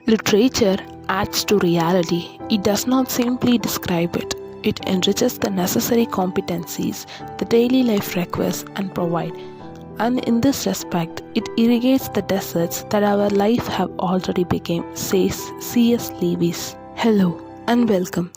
Literature adds to reality. It does not simply describe it. It enriches the necessary competencies the daily life requires and provide. And in this respect, it irrigates the deserts that our life have already become, says C.S. Lewis. Hello and welcome.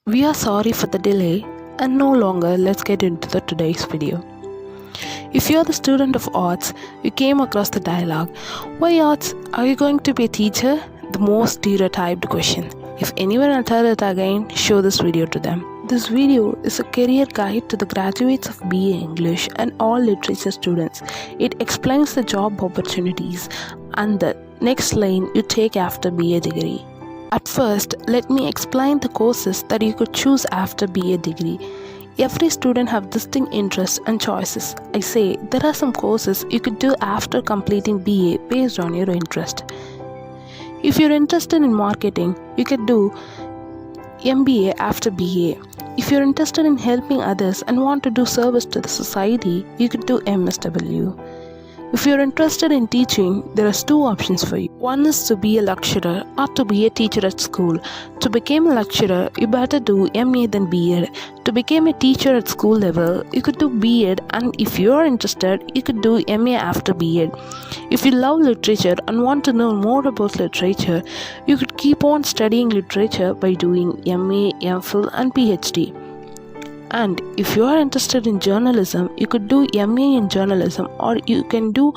We are sorry for the delay, and no longer let's get into today's video. If you are the student of arts, you came across the dialogue, "Why arts? Are you going to be a teacher?" The most stereotyped question. If anyone uttered it again, show this video to them. This video is a career guide to the graduates of BA English and all literature students. It explains the job opportunities and the next lane you take after BA degree. At first, let me explain the courses that you could choose after BA degree. Every student have distinct interests and choices. I say there are some courses you could do after completing BA based on your interest. If you're interested in marketing, you could do MBA after BA. If you're interested in helping others and want to do service to the society, you could do MSW. If you're interested in teaching, there are two options for you. One is to be a lecturer or to be a teacher at school. To become a lecturer, you better do MA than BEd. To become a teacher at school level, you could do BEd, and if you're interested, you could do MA after BEd. If you love literature and want to know more about literature, you could keep on studying literature by doing MA, MPhil and PhD. And if you are interested in journalism, you could do MA in journalism or you can do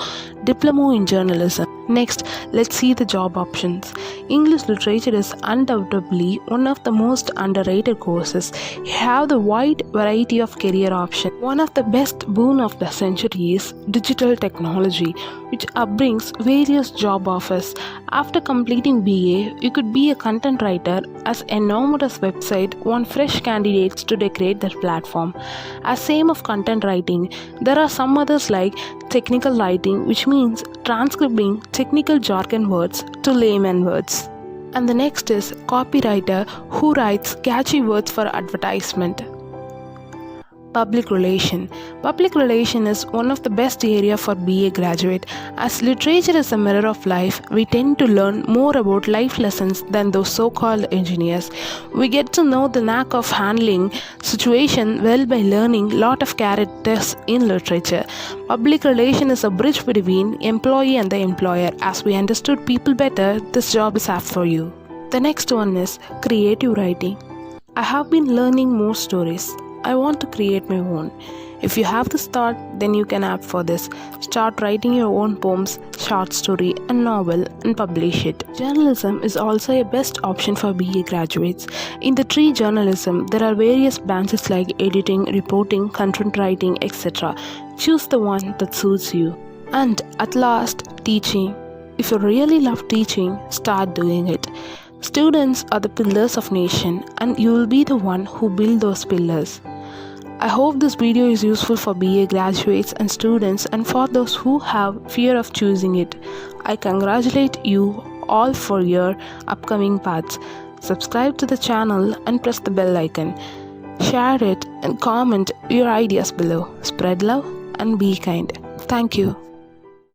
diploma in journalism. Next, let's see the job options. English literature is undoubtedly one of the most underrated courses. You have the wide variety of career options. One of the best boon of the century is digital technology, which upbrings various job offers. After completing BA, you could be a content writer as enormous website want fresh candidates to decorate their platform. As same of content writing, there are some others like technical writing, which means transcribing technical jargon words to layman words. And the next is copywriter, who writes catchy words for advertisement. Public relation. Public relation is one of the best area for BA graduate. As literature is a mirror of life, we tend to learn more about life lessons than those so-called engineers. We get to know the knack of handling situation well by learning lot of characters in literature. Public relation is a bridge between employee and the employer. As we understood people better, this job is apt for you. The next one is creative writing. I have been learning more stories. I want to create my own. If you have this thought, then you can opt for this. Start writing your own poems, short story and novel and publish it. Journalism is also a best option for BA graduates. In the tree journalism, there are various branches like editing, reporting, content writing, etc. Choose the one that suits you. And at last, teaching. If you really love teaching, start doing it. Students are the pillars of nation and you will be the one who build those pillars. I hope this video is useful for BA graduates and students and for those who have fear of choosing it. I congratulate you all for your upcoming paths. Subscribe to the channel and press the bell icon. Share it and comment your ideas below. Spread love and be kind. Thank you.